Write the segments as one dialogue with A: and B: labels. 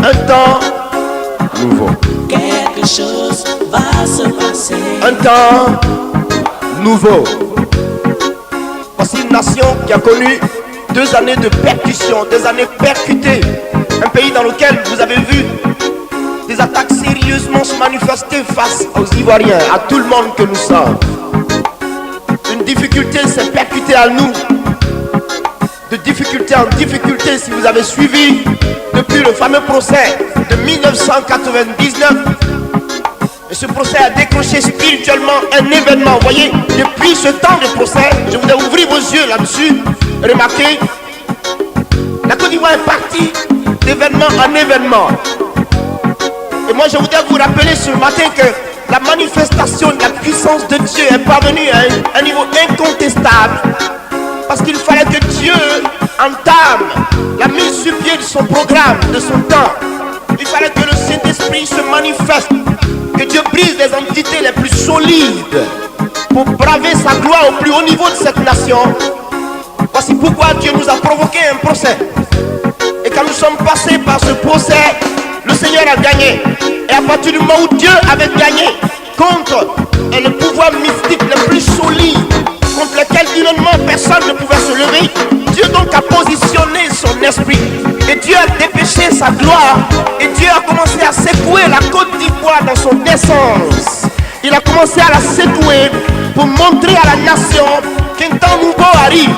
A: Un temps nouveau.
B: Quelque chose va se passer.
A: Un temps nouveau. Voici une nation qui a connu 2 années de percussion, 2 années percutées. Un pays dans lequel vous avez vu des attaques sérieusement se manifester face aux Ivoiriens, à tout le monde que nous sommes. Une difficulté s'est percutée à nous. De difficulté en difficulté, si vous avez suivi depuis le fameux procès de 1999. Et ce procès a déclenché spirituellement un événement. Vous voyez, depuis ce temps de procès, je voudrais ouvrir vos yeux là-dessus. Remarquez, la Côte d'Ivoire est partie d'événement en événement. Et moi je voudrais vous rappeler ce matin que la manifestation de la puissance de Dieu est parvenue à un niveau incontestable. Parce qu'il fallait que Dieu entame la mise sur pied de son programme, de son temps. Il fallait que le Saint-Esprit se manifeste. Que Dieu brise les entités les plus solides pour braver sa gloire au plus haut niveau de cette nation. Voici pourquoi Dieu nous a provoqué un procès. Et quand nous sommes passés par ce procès, le Seigneur a gagné. Et à partir du moment où Dieu avait gagné contre le pouvoir mystique le plus solide, contre lequel humainement personne ne pouvait se lever, Dieu donc a positionné son esprit. Et Dieu a dépêché sa gloire. Et Dieu a commencé à secouer la Côte d'Ivoire dans son essence. Il a commencé à la secouer pour montrer à la nation qu'un temps nouveau arrive.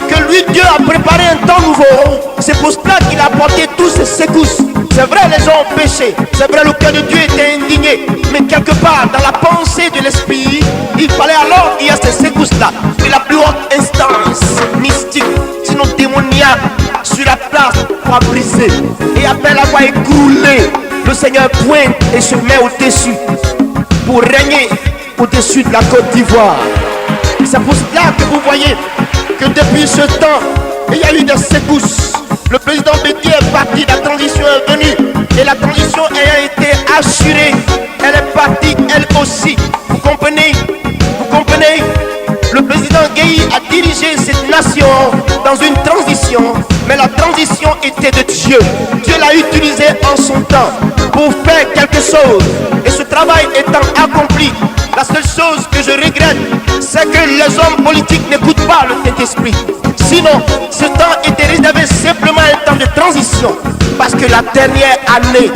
A: Que lui, Dieu a préparé un temps nouveau. C'est pour cela qu'il a apporté tous ces secousses. C'est vrai, les gens ont péché. C'est vrai, le cœur de Dieu était indigné. Mais quelque part, dans la pensée de l'esprit, il fallait alors qu'il y ait ces secousses-là. Et la plus haute instance mystique, sinon démoniaque, sur la place pour briser. Et après l'avoir écroulé, le Seigneur pointe et se met au-dessus pour régner au-dessus de la Côte d'Ivoire. C'est pour cela que vous voyez que depuis ce temps, il y a eu des secousses. Le président Bédié est parti, la transition est venue. Et la transition ayant été assurée, elle est partie elle aussi. Vous comprenez? Vous comprenez? Le président Gueye a dirigé cette nation dans une transition. Mais la transition était de Dieu. Dieu l'a utilisé en son temps pour faire quelque chose. Et ce travail étant accompli, la seule chose que je regrette, c'est que les hommes politiques n'écoutent pas le Saint-Esprit. Sinon, ce temps était réservé simplement à un temps de transition. Parce que la dernière année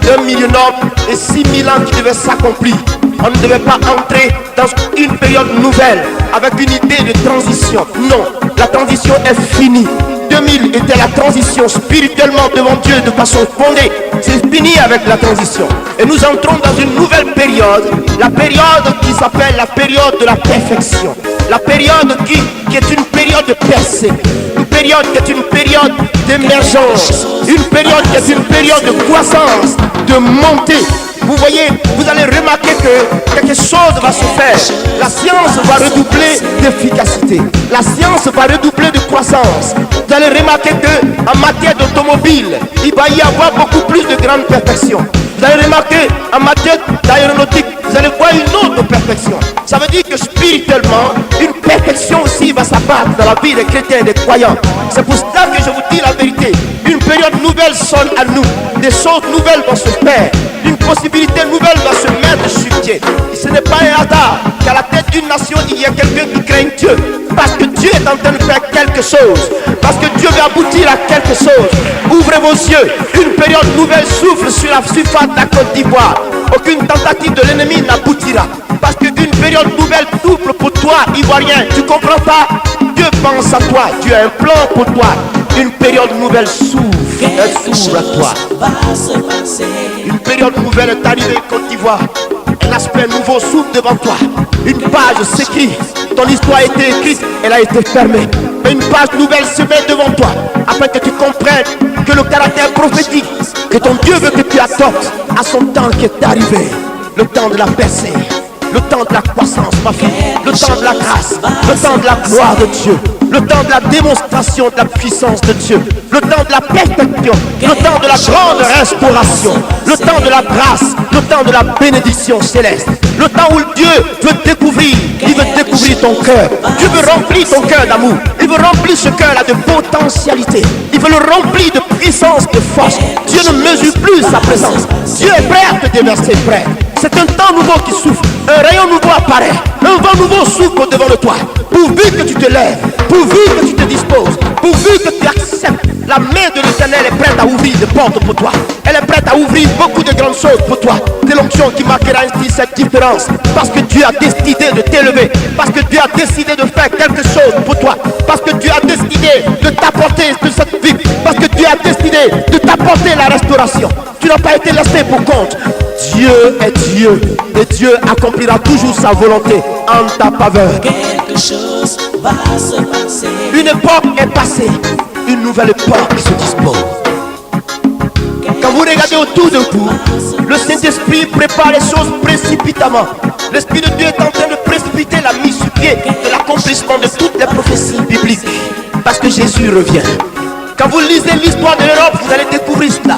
A: d'un millénaire et 6000 ans qui devait s'accomplir, on ne devait pas entrer dans une période nouvelle avec une idée de transition. Non, la transition est finie. 2000 était la transition spirituellement devant Dieu de façon fondée. C'est fini avec la transition. Et nous entrons dans une nouvelle période. La période qui s'appelle la période de la perfection. La période qui est une période de percée. Une période qui est une période d'émergence. Une période qui est une période de croissance, de montée. Vous voyez, vous allez remarquer que quelque chose va se faire. La science va redoubler d'efficacité. La science va redoubler de croissance. Vous allez remarquer qu'en matière d'automobile, il va y avoir beaucoup plus de grande perfection. Vous allez remarquer en matière d'aéronautique, vous allez voir une autre perfection. Ça veut dire que spirituellement, une perfection aussi va s'abattre dans la vie des chrétiens et des croyants. C'est pour cela que je vous dis la vérité. Une période nouvelle sonne à nous. Des choses nouvelles vont se faire. Une possibilité nouvelle va se mettre sur pied. Et ce n'est pas un hasard qu'à la tête d'une nation, il y a quelqu'un qui craint Dieu. Parce que Dieu est en train de faire quelque chose. Parce que Dieu va aboutir à quelque chose. Ouvrez vos yeux. Une période nouvelle souffle sur la surface de la Côte d'Ivoire. Aucune tentative de l'ennemi n'aboutira. Parce qu'une période nouvelle souffle pour toi, Ivoirien. Tu comprends pas? Dieu pense à toi. Dieu a un plan pour toi. Une période nouvelle s'ouvre. Elle s'ouvre à toi. Une période nouvelle est arrivée Côte d'Ivoire. Un aspect nouveau s'ouvre devant toi. Une page s'écrit. Ton histoire a été écrite, elle a été fermée. Mais une page nouvelle se met devant toi. Afin que tu comprennes que le caractère prophétique que ton Dieu veut que tu adoptes à son temps qui est arrivé. Le temps de la percée. Le temps temps de la croissance, ma fille, le temps de la grâce, le temps de la gloire de Dieu, le temps de la démonstration de la puissance de Dieu, le temps de la perfection, le temps de la grande restauration, le temps de la grâce, le temps de la bénédiction céleste, le temps où Dieu veut découvrir, il veut découvrir ton cœur. Dieu veut remplir ton cœur d'amour, il veut remplir ce cœur-là de potentialité, il veut le remplir de puissance, de force. Dieu ne mesure plus sa présence. Dieu est prêt à te déverser, frère. C'est un temps nouveau qui souffle, un rayon nouveau apparaît, un vent nouveau souffle au-devant de toi. Pourvu que tu te lèves, pourvu que tu te disposes, pourvu que tu acceptes, la main de l'Éternel est prête à ouvrir des portes pour toi. Elle est prête à ouvrir beaucoup de grandes choses pour toi. C'est l'onction qui marquera ainsi cette différence. Parce que Dieu a décidé de t'élever, parce que Dieu a décidé de faire quelque chose pour toi, parce que Dieu a décidé de t'apporter de cette vie, parce que Dieu a décidé de t'apporter la restauration. Tu n'as pas été laissé pour compte. Dieu est Dieu et Dieu accomplira toujours sa volonté en ta faveur.
B: Quelque chose va se passer.
A: Une époque est passée, une nouvelle époque se dispose. Quand vous regardez autour de vous, le Saint-Esprit prépare les choses précipitamment. L'Esprit de Dieu est en train de précipiter la mise sur pied de l'accomplissement de toutes les prophéties bibliques. Parce que Jésus revient. Quand vous lisez l'histoire de l'Europe, vous allez découvrir cela.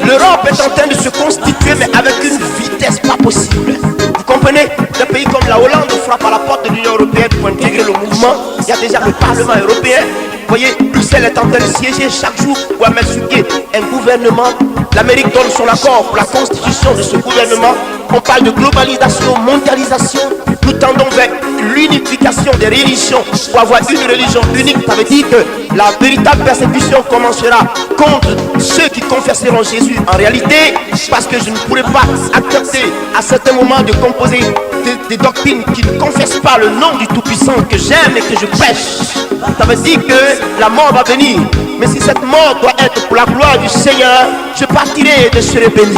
A: L'Europe est en train de se constituer, mais avec une vitesse pas possible. Vous comprenez? Des pays comme la Hollande frappe à la porte de l'Union européenne pour intégrer le mouvement. Il y a déjà le Parlement européen. Vous voyez, Bruxelles est en train de siéger chaque jour pour mettre sur pied un gouvernement. L'Amérique donne son accord pour la constitution de ce gouvernement. On parle de globalisation, mondialisation. Nous tendons vers l'unification des religions pour avoir une religion unique. Ça veut dire que la véritable persécution commencera contre ceux qui confesseront Jésus en réalité, parce que je ne pourrais pas accepter à certains moments de composer des doctrines qui ne confessent pas le nom du Tout-Puissant que j'aime et que je prêche. Ça veut dire que la mort va venir. Mais si cette mort doit être pour la gloire du Seigneur, je partirai et je serai béni.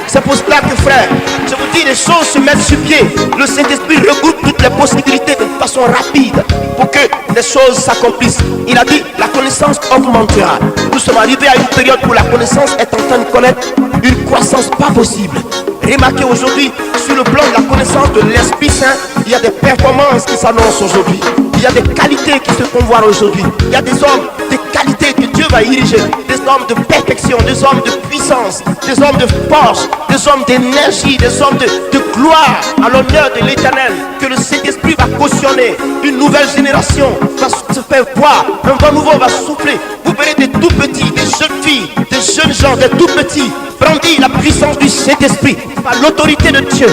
A: C'est pour cela que, frère, je vous dis, les choses se mettent sur pied. Le Saint-Esprit regroupe toutes les possibilités de façon rapide pour que les choses s'accomplissent. Il a dit, la connaissance augmentera. Nous sommes arrivés à une période où la connaissance est en train de connaître une croissance pas possible. Remarquez aujourd'hui, sur le plan de la connaissance de l'Esprit Saint, il y a des performances qui s'annoncent aujourd'hui. Il y a des qualités qui se font voir aujourd'hui. Il y a des hommes, des qualités que Dieu va ériger. Des hommes de perfection, des hommes de puissance, des hommes de force, des hommes d'énergie, des hommes de gloire à l'honneur de l'Éternel. Que le Saint-Esprit va cautionner. Une nouvelle génération va se faire voir. Un vent nouveau va souffler. Vous verrez des tout petits, des jeunes filles, des jeunes gens, des tout petits brandir la puissance du Saint-Esprit par l'autorité de Dieu.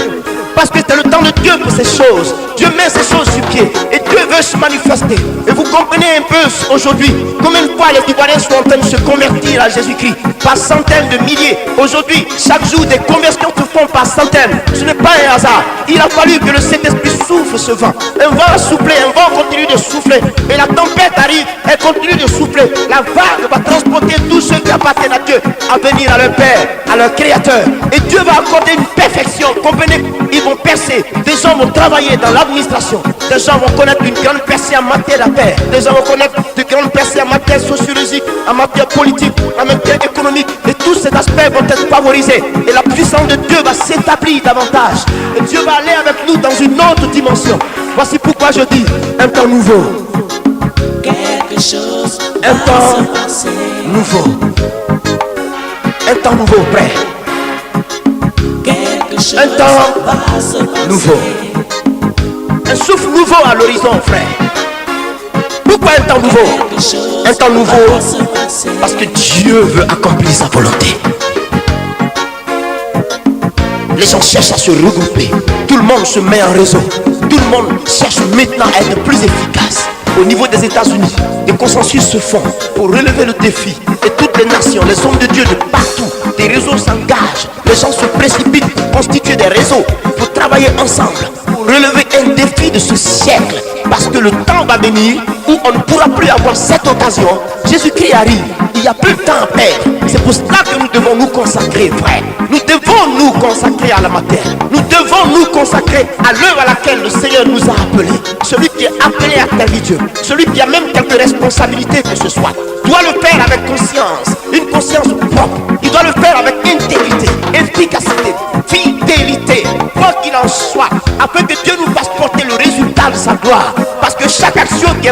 A: Parce que c'est le temps de Dieu pour ces choses. Dieu met ces choses sur pied et Dieu veut se manifester. Et vous comprenez un peu aujourd'hui combien de fois les Ivoiriens sont en train de se convertir à Jésus-Christ par centaines de milliers. Aujourd'hui, chaque jour, des conversions se font par centaines. Ce n'est pas un hasard. Il a fallu que le Saint-Esprit souffle ce vent. Un vent a soufflé, un vent continue de souffler. Et la tempête arrive, elle continue de souffler. La vague va transporter tous ceux qui appartiennent à Dieu à venir à leur Père, à leur Créateur. Et Dieu va accorder une perfection. Comprenez? Ils vont percer. Des gens vont travailler dans l'administration. Des gens vont connaître une grande percée en matière d'affaires. Des gens vont connaître de grandes percées en matière sociologique, en matière politique, en matière économique. Et tous ces aspects vont être favorisés. Et la puissance de Dieu va s'établir davantage. Et Dieu va aller avec nous dans une autre dimension. Voici pourquoi je dis un temps nouveau.
B: Quelque chose
A: Un
B: va
A: temps
B: se passer.
A: nouveau. Un temps nouveau, frère.
B: Quelque chose
A: Un temps
B: va se passer.
A: nouveau. Un souffle nouveau à l'horizon, frère. Pourquoi un temps nouveau?
B: Quelque chose
A: Un temps nouveau
B: va se passer.
A: parce que Dieu veut accomplir sa volonté. Les gens cherchent à se regrouper. Tout le monde se met en réseau. Tout le monde cherche maintenant à être plus efficace. Au niveau des États-Unis, des consensus se font pour relever le défi. Et toutes les nations, les hommes de Dieu de partout, des réseaux s'engagent. Les gens se précipitent pour constituer des réseaux, pour travailler ensemble, pour relever un défi de ce siècle. Parce que le temps va venir où on ne pourra plus avoir cette occasion. Jésus-Christ arrive. Il n'y a plus de temps à perdre. C'est pour cela que nous devons nous consacrer, frère. Nous devons nous consacrer à la matière. Nous devons nous consacrer à l'œuvre à laquelle le Seigneur nous a appelés. Celui qui est appelé à servir Dieu, celui qui a même quelques responsabilités que ce soit, doit le faire avec conscience, une conscience propre. Il doit le faire avec intégrité, efficacité, fidélité, quoi qu'il en soit, afin que Dieu nous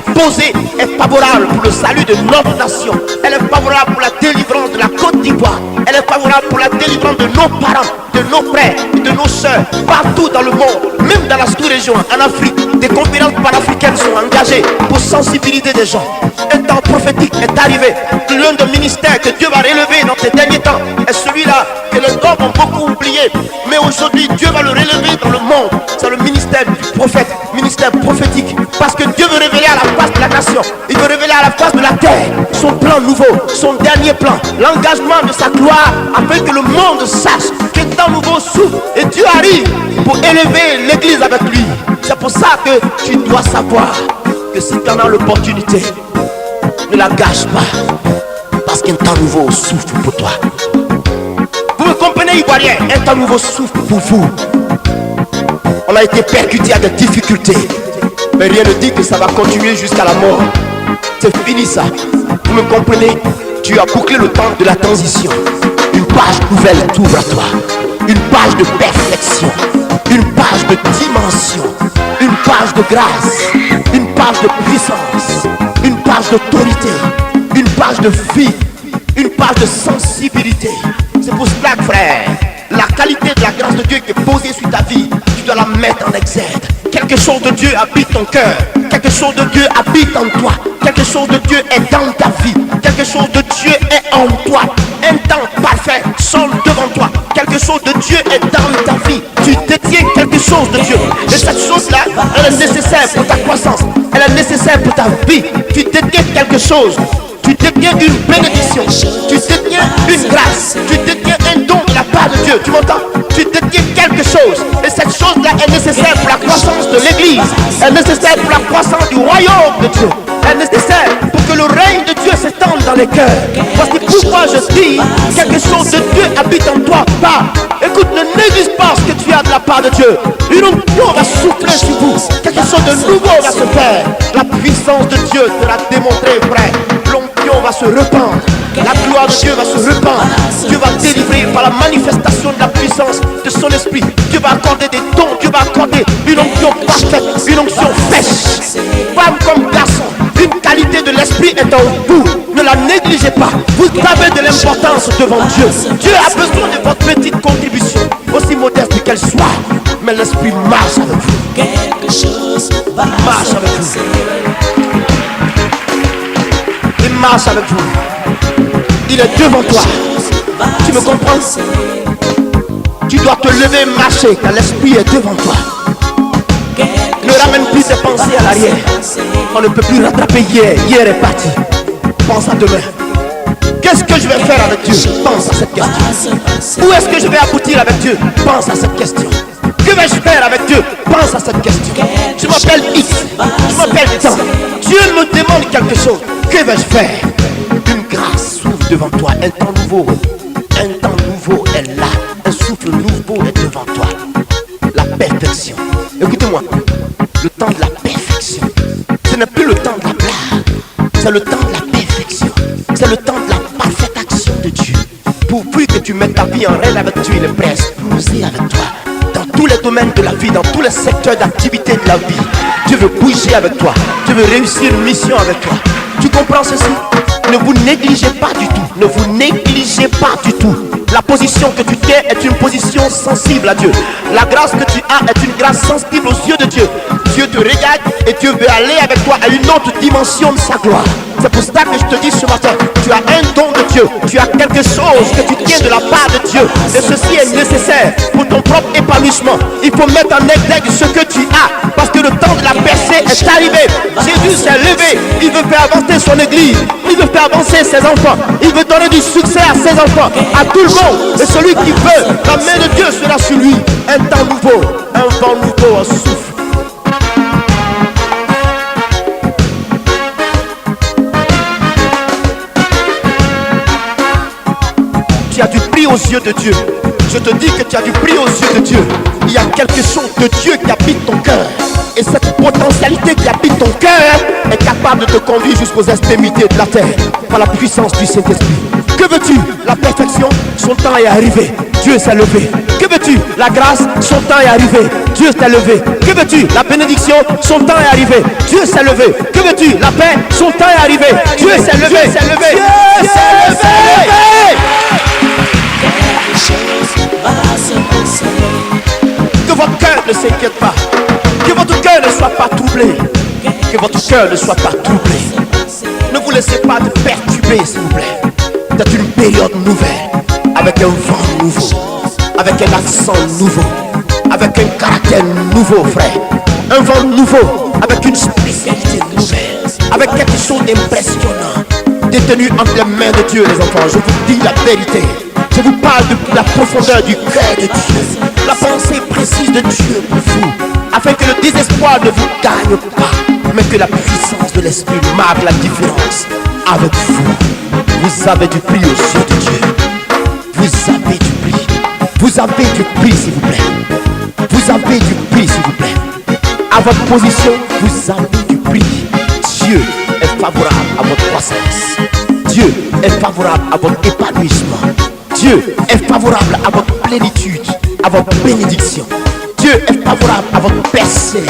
A: est posée est favorable pour le salut de notre nation. Elle est favorable pour la délivrance de la Côte d'Ivoire. Elle est favorable pour la délivrance de nos parents, de nos frères et de nos soeurs, partout dans le monde, même dans la sous-région, en Afrique. Des conférences panafricaines sont engagées pour sensibiliser des gens. Un temps prophétique est arrivé. L'un des ministères que Dieu va relever dans ces derniers temps est celui-là que les hommes ont beaucoup oublié. Mais aujourd'hui, Dieu va le relever dans le monde. C'est le ministère du prophète, ministère prophétique. Parce que Dieu veut révéler à la face de la nation. Il veut révéler à la face de la terre son plan nouveau, son dernier plan, l'engagement de sa gloire, afin que le monde sache qu'un temps nouveau s'ouvre et Dieu arrive pour élever l'église avec lui. C'est pour ça que tu dois savoir que si tu en as l'opportunité, ne la gâche pas, parce qu'un temps nouveau souffle pour toi. Vous me comprenez, Ivoiriens? Un temps nouveau souffle pour vous. On a été percuté à des difficultés, mais rien ne dit que ça va continuer jusqu'à la mort. C'est fini ça. Vous me comprenez? Tu as bouclé le temps de la transition. Une page nouvelle t'ouvre à toi. Une page de perfection, une page de dimension, une page de grâce, une page de puissance, une page d'autorité, une page de vie, une page de sensibilité. C'est pour cela, frère, la qualité de la grâce de Dieu qui est posée sur ta vie, tu dois la mettre en exergue. Quelque chose de Dieu habite ton cœur. Quelque chose de Dieu habite en toi. Quelque chose de Dieu est dans ta vie. Quelque chose de Dieu est en toi. Un temps parfait sonne devant toi. Quelque chose de Dieu est dans ta vie. Tu détiens quelque chose de Dieu. Et cette chose-là, elle est nécessaire pour ta croissance. Elle est nécessaire pour ta vie. Tu détiens quelque chose. Tu détiens une bénédiction. Tu détiens une grâce. Tu détiens un don de la part de Dieu. Tu m'entends? Tu détiens quelque chose. Et cette chose-là est nécessaire pour la croissance de l'église. Elle est nécessaire pour la croissance du royaume de Dieu. Elle est nécessaire pour que le règne de Dieu s'étende dans les cœurs. Voici pourquoi je dis, quelque chose de Dieu habite en toi. Écoute, ne néglige pas ce que tu as de la part de Dieu. Une onction va souffler sur vous. Quelque chose de nouveau va se faire. La puissance de Dieu sera démontrée, frère. L'onction va se répandre. La gloire de Dieu va se répandre. Dieu va délivrer par la manifestation de la puissance de son esprit. Dieu va accorder des dons. Dieu va accorder une onction parfaite, une onction fraîche. Femme comme garçon, une qualité de l'esprit est en vous. Ne la négligez pas. Vous avez de l'importance devant Dieu. Dieu a besoin de votre petite contribution, aussi modeste qu'elle soit. Mais l'esprit marche avec vous.
B: Quelque chose va
A: marche avec vous. Il marche avec vous. Il est devant toi. Tu me comprends? Tu dois te lever et marcher car l'esprit est devant toi. Ne ramène plus tes pensées à l'arrière. On ne peut plus rattraper hier. Hier est parti. Pense à demain. Qu'est-ce que je vais faire avec Dieu? Pense à cette question. Où est-ce que je vais aboutir avec Dieu? Pense à cette question. Que vais-je faire avec Dieu? Pense à cette question. Je m'appelle X. Je m'appelle temps. Dieu me demande quelque chose. Que vais-je faire? Une grâce s'ouvre devant toi. Un temps nouveau. Un temps nouveau est là. Un souffle nouveau est devant toi. La perfection. Écoutez-moi. Le temps de la perfection. Ce n'est plus le temps de la blague. C'est le temps de la perfection. C'est le temps de la parfaite action de Dieu. Pourvu que tu mettes ta vie en règle avec Dieu, il est prêt à exploser avec toi. Dans tous les domaines de la vie, dans tous les secteurs d'activité de la vie, Dieu veut bouger avec toi. Dieu veut réussir une mission avec toi. Tu comprends ceci? Ne vous négligez pas du tout. Ne vous négligez pas du tout. La position que tu tiens est une position sensible à Dieu. La grâce que tu as est une grâce sensible aux yeux de Dieu. Dieu te regarde et Dieu veut aller avec toi à une autre dimension de sa gloire. C'est pour ça que je te dis ce matin, tu as un don de Dieu. Tu as quelque chose que tu tiens de la part de Dieu. Et ceci est nécessaire pour ton propre épanouissement. Il faut mettre en exergue ce que tu as. Parce que le temps de la percée est arrivé. Jésus s'est levé. Il veut faire avancer son église. Il veut faire avancer ses enfants. Il veut donner du succès à ses enfants, à tout le monde. Et celui qui veut, la main de Dieu sera sur lui. Un temps nouveau, un vent nouveau en souffle. Tu as du prix aux yeux de Dieu. Je te dis que tu as du prix aux yeux de Dieu. Il y a quelque chose de Dieu qui habite ton cœur. Et cette potentialité qui habite ton cœur est capable de te conduire jusqu'aux extrémités de la terre par la puissance du Saint-Esprit. Que veux-tu? La perfection, son temps est arrivé. Dieu s'est levé. Que veux-tu? La grâce, son temps est arrivé. Dieu s'est levé. Que veux-tu? La bénédiction, son temps est arrivé. Dieu s'est levé. Que veux-tu? La paix, son temps est arrivé. Dieu s'est levé. Dieu s'est levé. Dieu s'est levé.
B: Quelque chose va se passer.
A: Que votre cœur ne s'inquiète pas. Que votre cœur ne soit pas troublé. Que votre cœur ne soit pas troublé. Ne vous laissez pas de perturber, s'il vous plaît. C'est une période nouvelle, avec un vent nouveau, avec un accent nouveau, avec un caractère nouveau, frère. Un vent nouveau, avec une spécialité nouvelle, avec quelque chose d'impressionnant, détenu entre les mains de Dieu, les enfants. Je vous dis la vérité. Je vous parle de la profondeur du cœur de Dieu, la pensée précise de Dieu pour vous, afin que le désespoir ne vous gagne pas, mais que la puissance de l'Esprit marque la différence avec vous. Vous avez du prix aux yeux de Dieu. Vous avez du prix. Vous avez du prix, s'il vous plaît. Vous avez du prix, s'il vous plaît. À votre position, vous avez du prix. Dieu est favorable à votre croissance. Dieu est favorable à votre épanouissement. Dieu est favorable à votre plénitude, à votre bénédiction. Dieu est favorable à votre percée.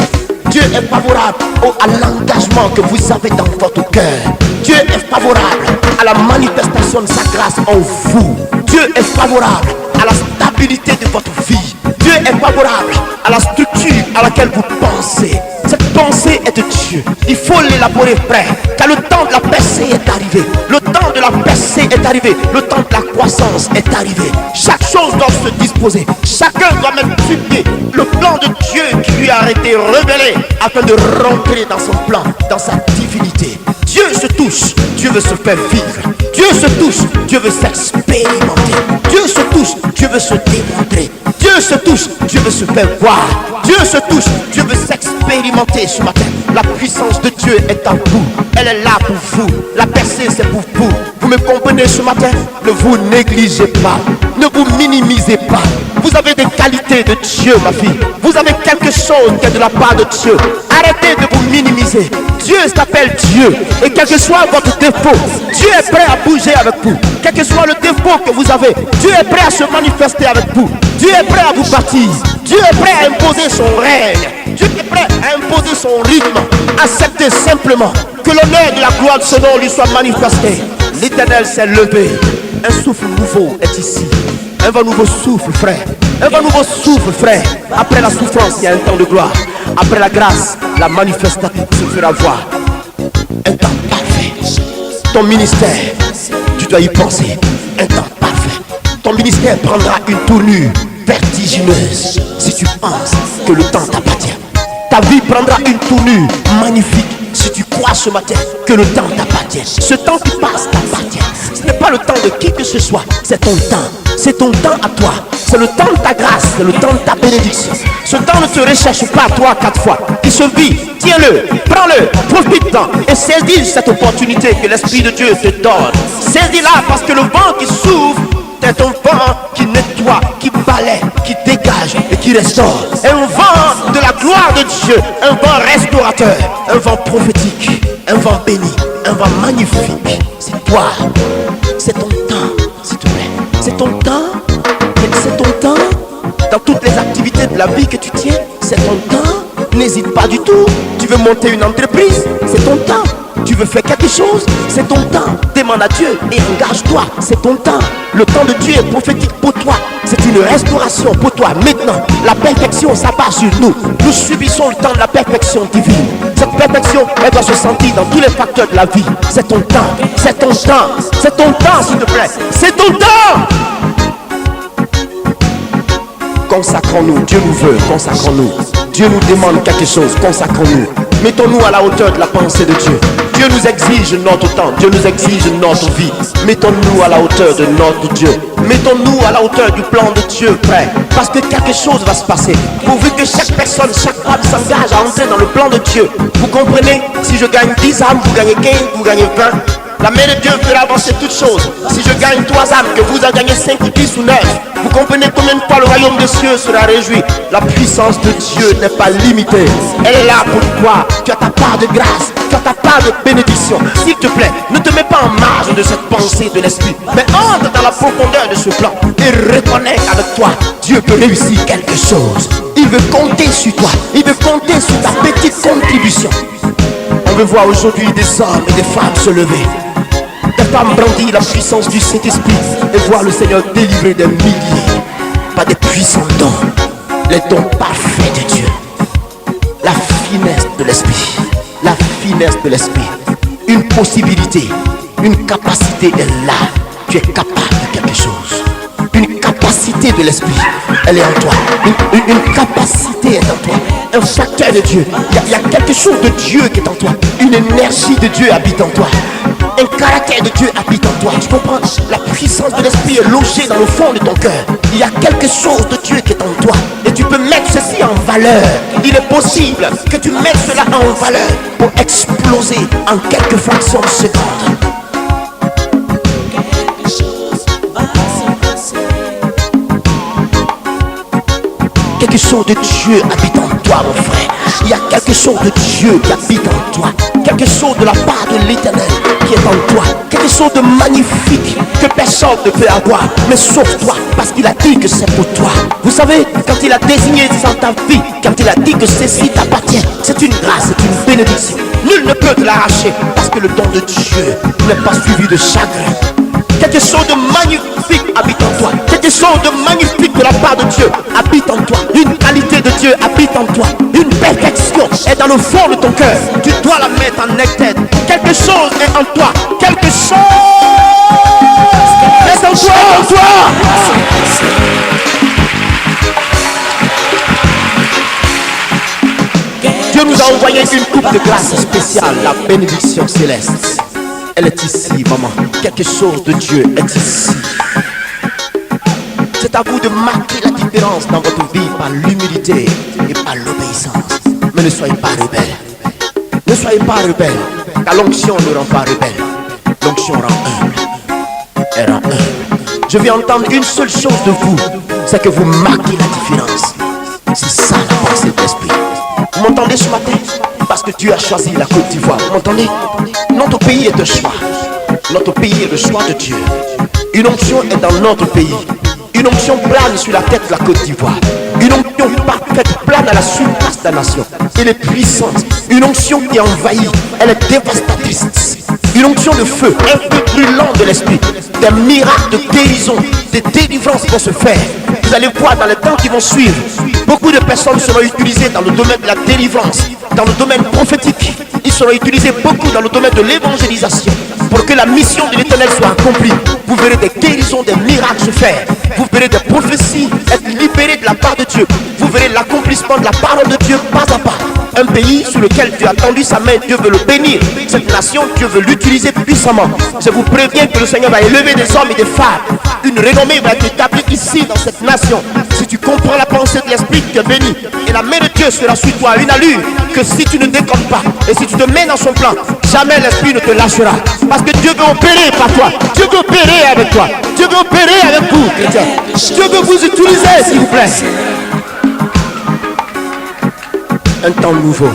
A: Dieu est favorable à l'engagement que vous avez dans votre cœur. Dieu est favorable à la manifestation de sa grâce en vous. Dieu est favorable à la stabilité de votre vie. Dieu est favorable à la structure à laquelle vous pensez. Cette pensée est de Dieu. Il faut l'élaborer, frère, car le temps de la percée est arrivé. Le temps de la percée est arrivé. Le temps de la croissance est arrivé. Chaque chose doit se disposer. Chacun doit mettre sur pied le plan de Dieu qui lui a été révélé afin de rentrer dans son plan, dans sa divinité. Dieu se touche, Dieu veut se faire vivre. Dieu se touche, Dieu veut s'expérimenter. Dieu se touche, Dieu veut se démontrer. Dieu se touche, Dieu veut se faire voir. Dieu se touche, Dieu veut s'expérimenter ce matin. La puissance de Dieu est en vous. Elle est là pour vous. La percée, c'est pour vous. Vous me comprenez ce matin? Ne vous négligez pas. Ne vous minimisez pas. Vous avez des qualités de Dieu, ma fille. Vous avez quelque chose qui est de la part de Dieu. Arrêtez de vous minimiser. Dieu s'appelle Dieu. Et quel que soit votre défaut, Dieu est prêt à bouger avec vous. Quel que soit le défaut que vous avez, Dieu est prêt à se manifester avec vous. Dieu est prêt à vous baptiser. Dieu est prêt à imposer son règne. Dieu est prêt à imposer son rythme. Acceptez simplement que l'honneur de la gloire de ce nom lui soit manifesté. L'Éternel s'est levé. Un souffle nouveau est ici. Un vent nouveau souffle, frère. Un vent nouveau souffle, frère. Après la souffrance, il y a un temps de gloire. Après la grâce, la manifestation se fera voir. Un temps parfait. Ton ministère, tu dois y penser. Un temps parfait. Ton ministère prendra une tournure vertigineuse si tu penses que le temps t'appartient. Ta vie prendra une tournure magnifique si tu crois ce matin que le temps t'appartient. Ce temps qui passe t'appartient. Ce n'est pas le temps de qui que ce soit, c'est ton temps. C'est ton temps à toi. C'est le temps de ta grâce, c'est le temps de ta bénédiction. Ce temps ne te recherche pas 3-4 fois. Il se vit, tiens-le, prends-le, profite-en et saisis cette opportunité que l'Esprit de Dieu te donne. Saisis-la parce que le vent qui s'ouvre est un vent qui nettoie, qui balaie, qui dégage et qui restaure. Un vent de la gloire de Dieu, un vent restaurateur, un vent prophétique, un vent béni, un vent magnifique. C'est toi, c'est ton temps, s'il te plaît. C'est ton temps, c'est ton temps. Dans toutes les activités de la vie que tu tiens, c'est ton temps. N'hésite pas du tout. Tu veux monter une entreprise, c'est ton temps. Tu veux faire quelque chose, c'est ton temps. Demande à Dieu et engage-toi, c'est ton temps. Le temps de Dieu est prophétique pour toi. C'est une restauration pour toi. Maintenant, la perfection s'abat sur nous. Nous subissons le temps de la perfection divine. Cette perfection, elle doit se sentir dans tous les facteurs de la vie. C'est ton temps, c'est ton temps, c'est ton temps, s'il te plaît. C'est ton temps. Consacrons-nous, Dieu nous veut, consacrons-nous. Dieu nous demande quelque chose, consacrons-nous. Mettons-nous à la hauteur de la pensée de Dieu. Dieu nous exige notre temps, Dieu nous exige notre vie. Mettons-nous à la hauteur de notre Dieu. Mettons-nous à la hauteur du plan de Dieu, frère. Parce que quelque chose va se passer. Pourvu que chaque personne, chaque femme s'engage à entrer dans le plan de Dieu. Vous comprenez? Si je gagne 10 âmes, vous gagnez 15, vous gagnez 20. La main de Dieu fera avancer toutes choses. Si je gagne 3 âmes, que vous en gagnez 5 ou 10 ou 9, vous comprenez combien de fois le royaume des cieux sera réjoui. La puissance de Dieu n'est pas limitée. Elle est là pour toi. Tu as ta part de grâce, tu as ta part de bénédiction. S'il te plaît, ne te mets pas en marge de cette pensée de l'esprit, mais entre dans la profondeur de ce plan et reconnais qu'avec toi, Dieu peut réussir quelque chose. Il veut compter sur toi. Il veut compter sur ta petite contribution. On veut voir aujourd'hui des hommes et des femmes se lever. Des femmes brandir la puissance du Saint-Esprit et voir le Seigneur délivrer des milliers. Pas des puissants dons, les dons parfaits de Dieu. La finesse de l'esprit. La finesse de l'esprit. Une possibilité, une capacité est là. Tu es capable de quelque chose. Une capacité de l'esprit, elle est en toi. Une capacité est en toi. Un facteur de Dieu. Il y a quelque chose de Dieu qui est en toi. Une énergie de Dieu habite en toi. Un caractère de Dieu habite en toi. Tu comprends? La puissance de l'esprit est logée dans le fond de ton cœur. Il y a quelque chose de Dieu qui est en toi. Et tu peux mettre ceci en valeur. Il est possible que tu mettes cela en valeur pour exploser en quelques fractions de secondes. Quelque chose de Dieu habite en toi, mon frère. Il y a quelque chose de Dieu qui habite en toi. Quelque chose de la part de l'Éternel qui est en toi. Quelque chose de magnifique que personne ne peut avoir, mais sauf toi, parce qu'il a dit que c'est pour toi. Vous savez, quand il a désigné dans ta vie, quand il a dit que ceci t'appartient, c'est une grâce, c'est une bénédiction. Nul ne peut te l'arracher, parce que le don de Dieu n'est pas suivi de chagrin. Quelque chose de magnifique habite en toi. Quelque chose de magnifique de la part de Dieu habite en toi. Une qualité de Dieu habite en toi. Une perfection est dans le fond de ton cœur. Tu dois la mettre en tête. Quelque chose est en toi. Quelque chose est en toi, en toi. Dieu nous a envoyé une coupe de grâce spéciale, la bénédiction céleste. Elle est ici, maman. Quelque chose de Dieu est ici. C'est à vous de marquer la différence dans votre vie par l'humilité et par l'obéissance. Mais ne soyez pas rebelles. Ne soyez pas rebelles. Car l'onction ne rend pas rebelle. L'onction rend humble. Elle rend humble. Je vais entendre une seule chose de vous. C'est que vous marquez la différence. C'est ça la pensée de l'esprit. Vous m'entendez ce matin? Parce que Dieu a choisi la Côte d'Ivoire. Vous m'entendez? Notre pays est un choix. Notre pays est le choix de Dieu. Une onction est dans notre pays. Une onction plane sur la tête de la Côte d'Ivoire. Une onction parfaite plane à la surface de la nation. Elle est puissante. Une onction qui envahit. Elle est dévastatrice. Une onction de feu, un feu brûlant de l'esprit. Des miracles de guérison, des délivrances vont se faire. Vous allez voir dans les temps qui vont suivre, beaucoup de personnes seront utilisées dans le domaine de la délivrance, dans le domaine prophétique. Ils seront utilisés beaucoup dans le domaine de l'évangélisation. Pour que la mission de l'Éternel soit accomplie, vous verrez des guérisons, des miracles se faire. Vous verrez des prophéties être libérées de la part de Dieu. Vous verrez l'accomplissement de la parole de Dieu pas à pas. Un pays sur lequel Dieu a tendu sa main, Dieu veut le bénir. Cette nation, Dieu veut l'utiliser puissamment. Je vous préviens que le Seigneur va élever des hommes et des femmes. Une renommée va être établie ici dans cette nation. Si tu comprends la pensée de l'Esprit, tu es béni. Et la main de Dieu sera sur toi, une allure que si tu ne déconnes pas et si tu te mets dans son plan, jamais l'Esprit ne te lâchera. Parce que Dieu veut opérer par toi. Dieu veut opérer avec toi. Dieu veut opérer avec vous, chrétiens. Dieu veut vous utiliser, s'il vous plaît. Un temps nouveau.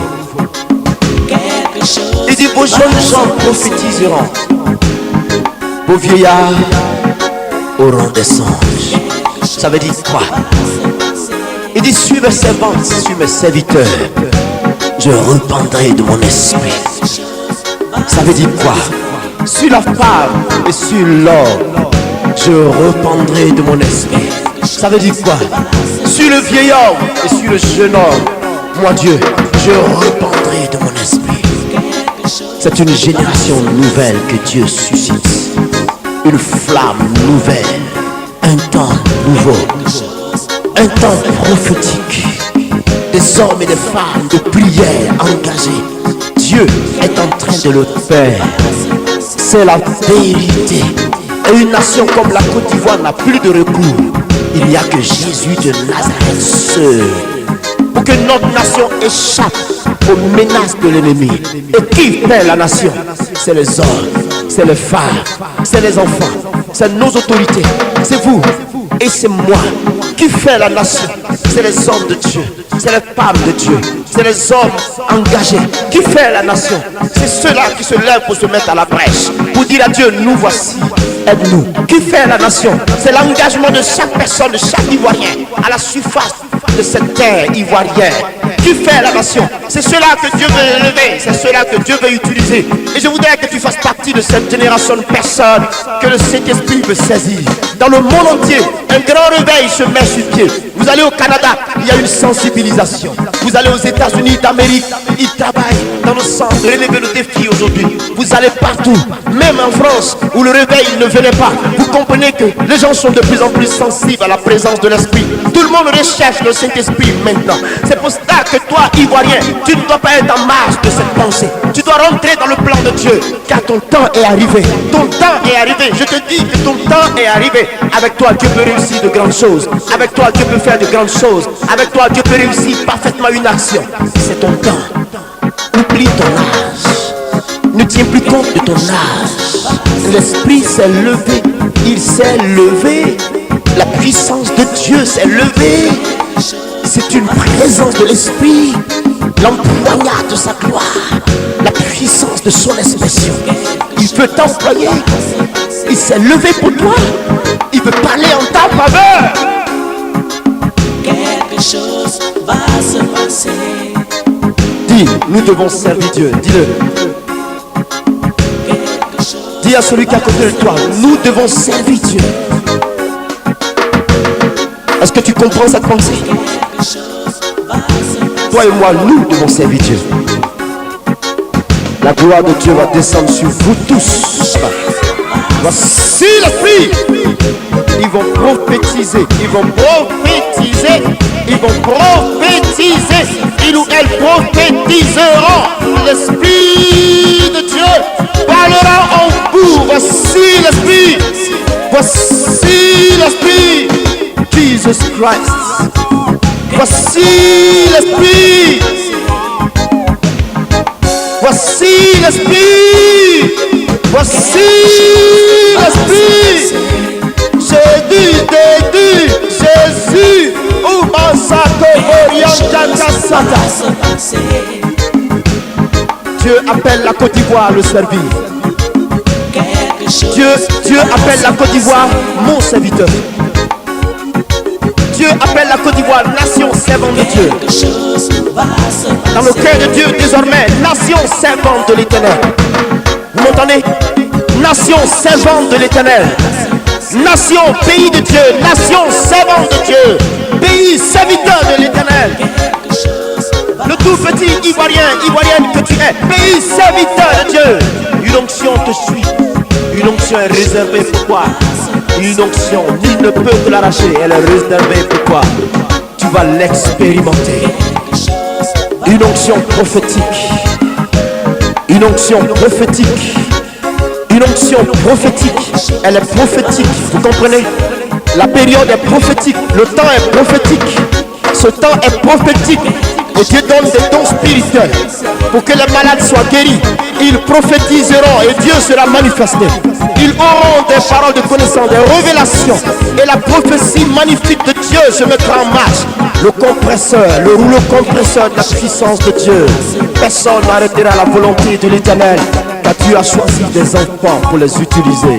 A: Il dit, vos jeunes gens prophétiseront. Vos vieillards auront des songes. Ça veut dire quoi? Il dit, sur mes servantes, sur mes serviteurs, je répandrai de mon esprit. Ça veut dire quoi? Sur la femme et sur l'homme, je répandrai de mon esprit. Ça veut dire quoi? Sur le vieil homme et sur le jeune homme, moi Dieu, je répandrai de mon esprit. C'est une génération nouvelle que Dieu suscite. Une flamme nouvelle. Un temps nouveau. Un temps prophétique. Des hommes et des femmes de prière engagés. Dieu est en train de le faire. C'est la vérité. Et une nation comme la Côte d'Ivoire n'a plus de recours. Il n'y a que Jésus de Nazareth seul. Pour que notre nation échappe aux menaces de l'ennemi. Et qui fait la nation? C'est les hommes, c'est les femmes, c'est les enfants, c'est nos autorités, c'est vous et c'est moi. Qui fait la nation? C'est les hommes de Dieu, c'est les femmes de Dieu, c'est les hommes engagés. Qui fait la nation? C'est ceux-là qui se lèvent pour se mettre à la brèche, pour dire à Dieu, nous voici, aide-nous. Qui fait la nation? C'est l'engagement de chaque personne, de chaque Ivoirien, à la surface de cette terre ivoirienne. Tu fais la nation. C'est cela que Dieu veut élever, c'est cela que Dieu veut utiliser. Et je voudrais que tu fasses partie de cette génération de personnes que le Saint-Esprit veut saisir. Dans le monde entier, un grand réveil se met sur pied. Vous allez au Canada, il y a une sensibilisation. Vous allez aux États-Unis d'Amérique, ils travaillent dans le sens de relever le défi aujourd'hui. Vous allez partout, même en France, où le réveil ne venait pas. Vous comprenez que les gens sont de plus en plus sensibles à la présence de l'Esprit. Tout le monde recherche le Saint-Esprit maintenant. C'est pour ça que toi, Ivoirien, tu ne dois pas être en marge de cette pensée. Tu dois rentrer dans le plan de Dieu, car ton temps est arrivé. Ton temps est arrivé. Je te dis que ton temps est arrivé. Avec toi, Dieu peut réussir de grandes choses. Avec toi, Dieu peut faire de grandes choses. Avec toi, Dieu peut réussir parfaitement une action. C'est ton temps. Oublie ton âge. Ne tiens plus compte de ton âge. L'Esprit s'est levé. Il s'est levé. La puissance de Dieu s'est levée. C'est une présence de l'Esprit. L'empoignade de sa gloire. La puissance de son expression. Il veut t'employer. Il s'est levé pour toi. Il veut parler en ta faveur.
B: Quelque chose va se passer.
A: Dis, nous devons servir Dieu. Dis-le. Dis à celui qui est à côté de toi, nous devons servir Dieu. Est-ce que tu comprends cette pensée? Toi et moi, nous devons servir Dieu. La gloire de Dieu va descendre sur vous tous. Voici l'Esprit. Ils vont prophétiser. Ils vont prophétiser. Ils vont prophétiser. Ils ou elles prophétiseront. L'Esprit de Dieu parlera en vous. Voici l'Esprit. Voici l'Esprit. Jesus Christ. Voici l'Esprit. Voici l'Esprit. Voici l'Esprit. Jésus, Jésus. Dieu appelle la Côte d'Ivoire à le servir. Dieu appelle la Côte d'Ivoire mon serviteur. Dieu appelle la Côte d'Ivoire nation servante de Dieu. Dans le cœur de Dieu désormais, nation servante de l'Éternel. Vous m'entendez? Nation servante de l'Éternel. Nation, pays de Dieu. Nation servante de Dieu. Pays serviteur de l'Éternel. Le tout petit Ivoirien, Ivoirienne que tu es. Pays serviteur de Dieu. Une onction te suit. Une onction est réservée pour toi. Une onction, nul ne peut te l'arracher. Elle est réservée pour toi. Tu vas l'expérimenter. Une onction prophétique. Une onction prophétique. Une onction prophétique. Elle est prophétique. Vous comprenez? La période est prophétique. Le temps est prophétique. Ce temps est prophétique. Et Dieu donne des dons spirituels pour que les malades soient guéris. Ils prophétiseront et Dieu sera manifesté. Ils auront des paroles de connaissance, des révélations. Et la prophétie magnifique de Dieu se mettra en marche. Le compresseur, le rouleau compresseur de la puissance de Dieu. Personne n'arrêtera la volonté de l'Éternel, car Dieu a choisi des enfants pour les utiliser.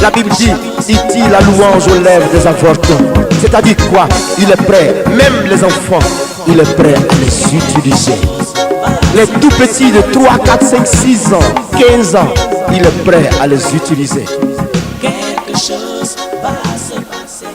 A: La Bible dit, il dit la louange aux lèvres des avortons. C'est-à-dire quoi? Il est prêt, même les enfants, il est prêt à les utiliser. Les tout petits de 3, 4, 5, 6 ans, 15 ans, il est prêt à les utiliser.
B: Quelque chose va se passer.